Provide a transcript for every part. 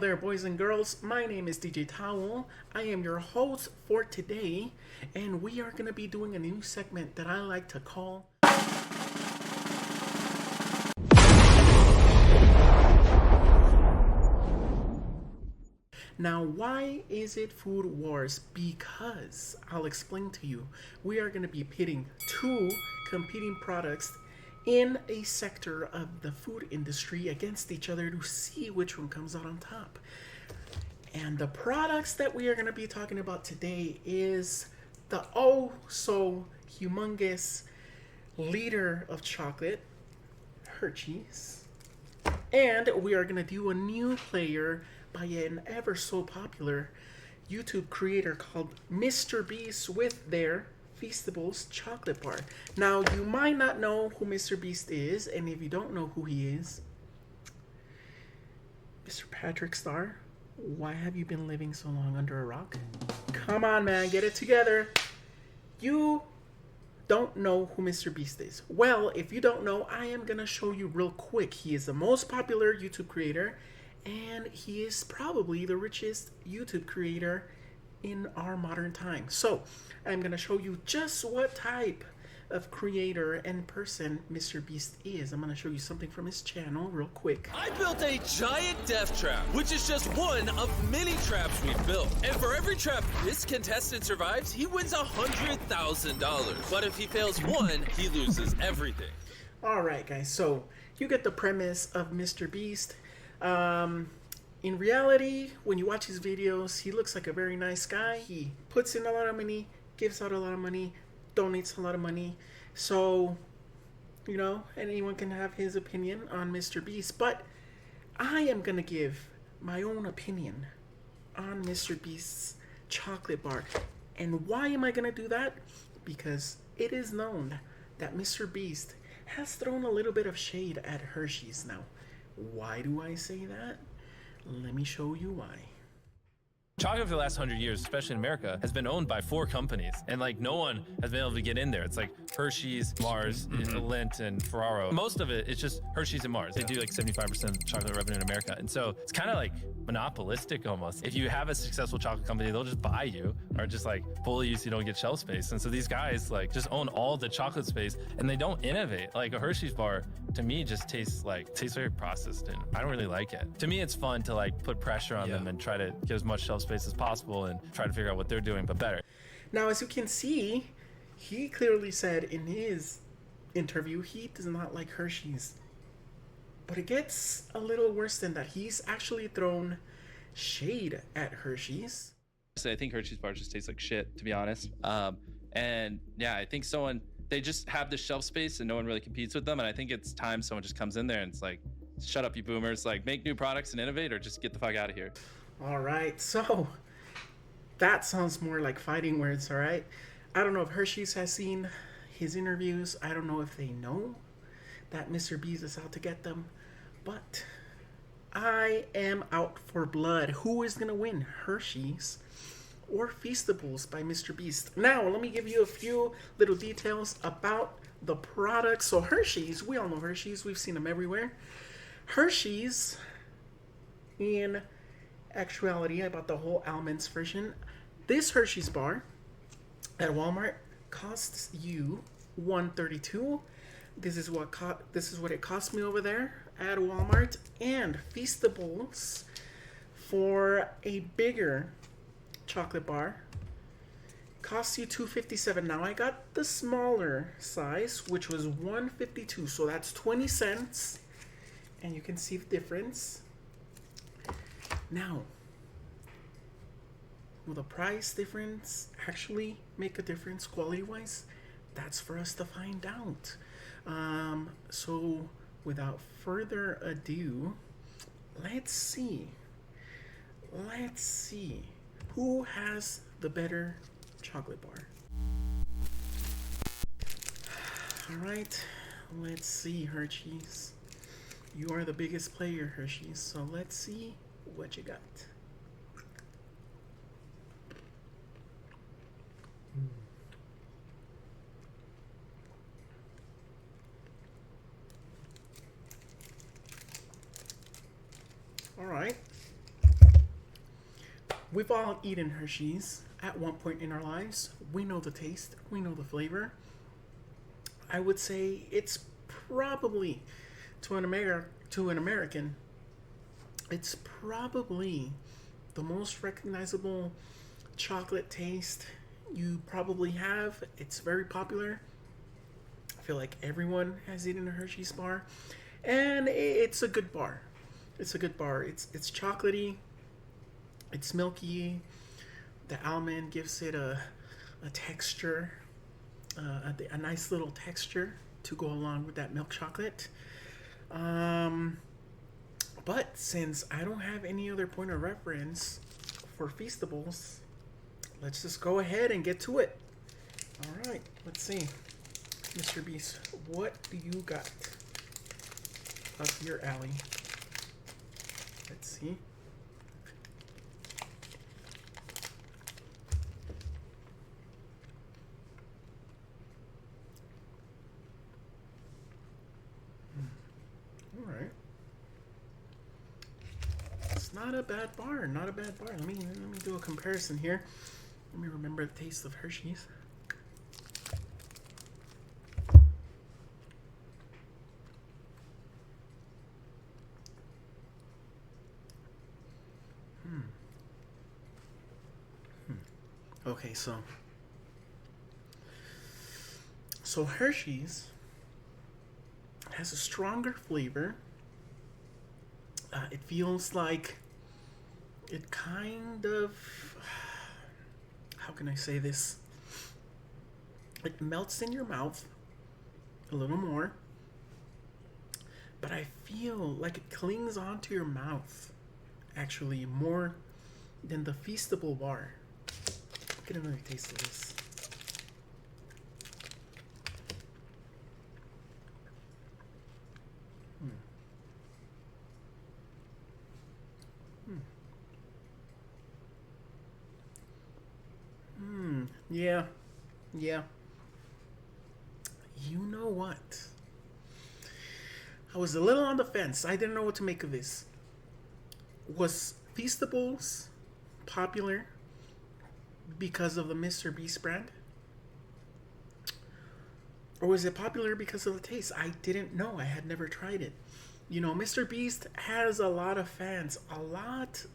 there, boys and girls. My name is DJ Towel. I am your host for today, and we are going to be doing a new segment that I like to call Now, why is it Food Wars? Because I'll explain to you. We are going to be pitting two competing products in a sector of the food industry against each other to see which one comes out on top. And the products that we are going to be talking about today is the oh so humongous leader of chocolate, Hershey's. And we are going to do a new player by an ever so popular YouTube creator called Mr. Beast with their Feastables chocolate bar. Now, you might not know who Mr. Beast is, and if you don't know who he is, Mr. Patrick Star, why have you been living so long under a rock? Come on, man, get it together. You don't know who Mr. Beast is. Well, if you don't know, I am going to show you real quick. He is the most popular YouTube creator, and he is probably the richest YouTube creator in our modern time. So, I'm going to show you just what type of creator and person Mr. Beast is. I'm going to show you something from his channel real quick. I built a giant death trap, which is just one of many traps we've built. And for every trap this contestant survives, he wins $100,000. But if he fails one, he loses everything. Alright guys, so you get the premise of Mr. Beast. In reality, when you watch his videos, he looks like a very nice guy. He puts in a lot of money, gives out a lot of money, donates a lot of money. So, you know, anyone can have his opinion on Mr. Beast. But I am going to give my own opinion on Mr. Beast's chocolate bar. And why am I going to do that? Because it is known that Mr. Beast has thrown a little bit of shade at Hershey's now. Why do I say that? Let me show you why. Chocolate for the last 100 years, especially in America, has been owned by 4 companies. And like no one has been able to get in there. It's like Hershey's, Mars, Lindt, and Ferraro. Most of it, it's just Hershey's and Mars. They do like 75% of chocolate revenue in America. And so it's kind of like monopolistic almost. If you have a successful chocolate company, they'll just buy you or just like bully you so you don't get shelf space. And so these guys like just own all the chocolate space and they don't innovate. Like a Hershey's bar, to me, just tastes very processed and I don't really like it. To me, it's fun to like put pressure on them and try to get as much shelf space as possible and try to figure out what they're doing, but better. Now, as you can see, he clearly said in his interview he does not like Hershey's. But it gets a little worse than that. He's actually thrown shade at Hershey's. So I think Hershey's bars just taste like shit, to be honest. And yeah, I think they just have the shelf space and no one really competes with them. And I think it's time someone just comes in there and it's like, shut up, you boomers, like make new products and innovate or just get the fuck out of here. All right, so that sounds more like fighting words, all right? I don't know if Hershey's has seen his interviews. I don't know if they know that Mr. Beast is out to get them, but I am out for blood. Who is going to win, Hershey's or Feastables by Mr. Beast? Now, let me give you a few little details about the product. So Hershey's, we all know Hershey's. We've seen them everywhere. Hershey's, in actuality, I bought the whole almonds version. This Hershey's bar at Walmart costs you $132. This is what it cost me over there at Walmart. And Feastables, for a bigger chocolate bar, costs you $257. Now I got the smaller size, which was $152, so that's 20 cents, and you can see the difference. Now, will the price difference actually make a difference quality-wise? That's for us to find out. So without further ado, let's see who has the better chocolate bar. All right, let's see, Hershey's. You are the biggest player, Hershey's, so let's see what you got. All right. we've all eaten Hershey's at one point in our lives. We know the taste, we know the flavor. I would say it's probably to an American, it's probably the most recognizable chocolate taste you probably have. It's very popular. I feel like everyone has eaten a Hershey's bar, and it's a good bar. It's a good bar. It's chocolatey. It's milky. The almond gives it a texture, a nice little texture to go along with that milk chocolate. But since I don't have any other point of reference for Feastables, let's just go ahead and get to it. All right, let's see. Mr. Beast, what do you got up your alley? Let's see. All right. It's not a bad bar. Not a bad bar. Let me do a comparison here. Let me remember the taste of Hershey's. Okay, so Hershey's has a stronger flavor. It feels like it kind of, how can I say this? It melts in your mouth a little more, but I feel like it clings onto your mouth actually more than the Feastable bar. Get another taste of this. Yeah. You know what? I was a little on the fence. I didn't know what to make of this. Was Feastables popular because of the Mr. Beast brand? Or was it popular because of the taste? I didn't know. I had never tried it. You know, Mr. Beast has a lot of fans. A lot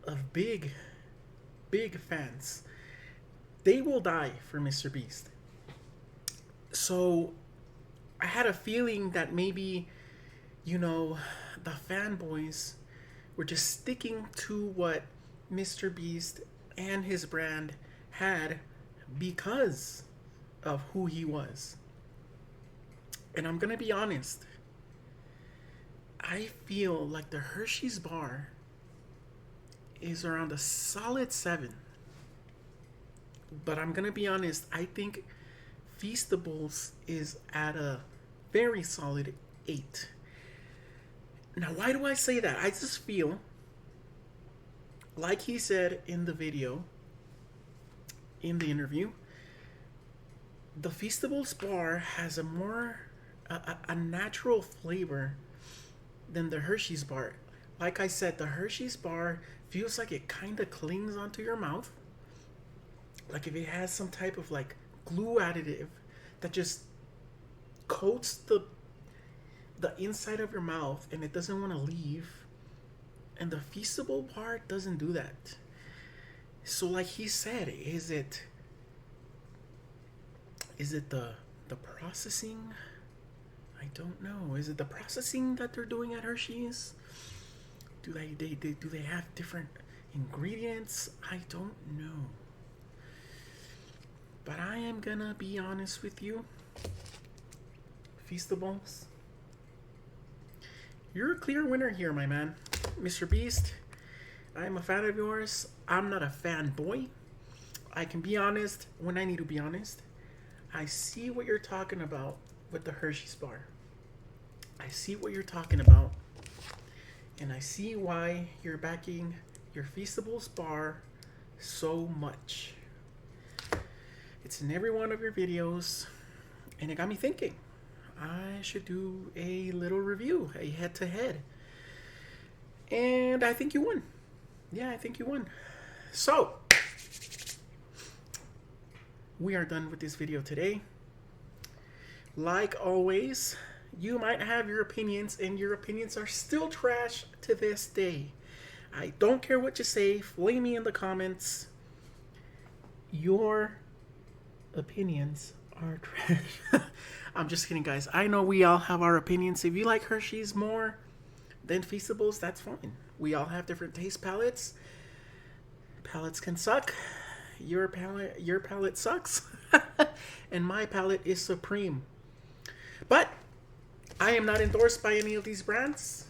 of big fans. They will die for Mr. Beast. So I had a feeling that maybe, you know, the fanboys were just sticking to what Mr. Beast and his brand had because of who he was. And I'm gonna be honest, I feel like the Hershey's bar is around a solid 7. But I'm gonna be honest, I think Feastables is at a very solid 8. Now, why do I say that? I just feel like he said in the video, in the interview, the Feastables bar has a more a natural flavor than the Hershey's bar. Like I said, the Hershey's bar feels like it kind of clings onto your mouth, like if it has some type of like glue additive that just coats the inside of your mouth and it doesn't want to leave. And the Feastable bar doesn't do that. So like he said, is it the processing? I don't know. Is it the processing that they're doing at Hershey's? Do they have different ingredients? I don't know. But I am gonna be honest with you. Feastables, you're a clear winner here, my man. Mr. Beast, I'm a fan of yours. I'm not a fanboy. I can be honest when I need to be honest. I see what you're talking about with the Hershey's bar. I see what you're talking about. And I see why you're backing your Feastables bar so much. It's in every one of your videos. And it got me thinking. I should do a little review, a head-to-head. And I think you won. Yeah, I think you won. So, we are done with this video today. Like always, you might have your opinions, and your opinions are still trash to this day. I don't care what you say. Flame me in the comments. Your opinions are trash. I'm just kidding, guys. I know we all have our opinions. If you like Hershey's more than Feastables, that's fine. We all have different taste palettes. Palettes can suck. Your palette sucks. And my palette is supreme. But I am not endorsed by any of these brands.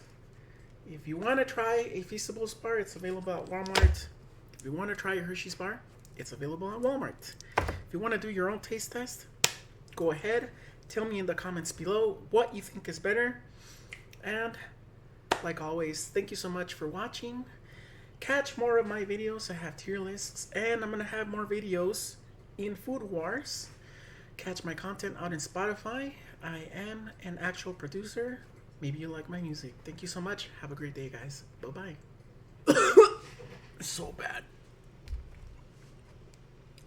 If you want to try a Feastables bar, it's available at Walmart. If you want to try a Hershey's bar, it's available at Walmart. If you want to do your own taste test, go ahead. Tell me in the comments below what you think is better. And like always, thank you so much for watching. Catch more of my videos. I have tier lists, and I'm going to have more videos in Food Wars. Catch my content out in Spotify. I am an actual producer. Maybe you like my music. Thank you so much. Have a great day, guys. Bye-bye. So bad.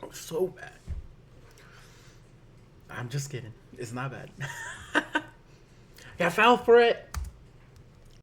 Oh, so bad. I'm just kidding. It's not bad. I fell for it.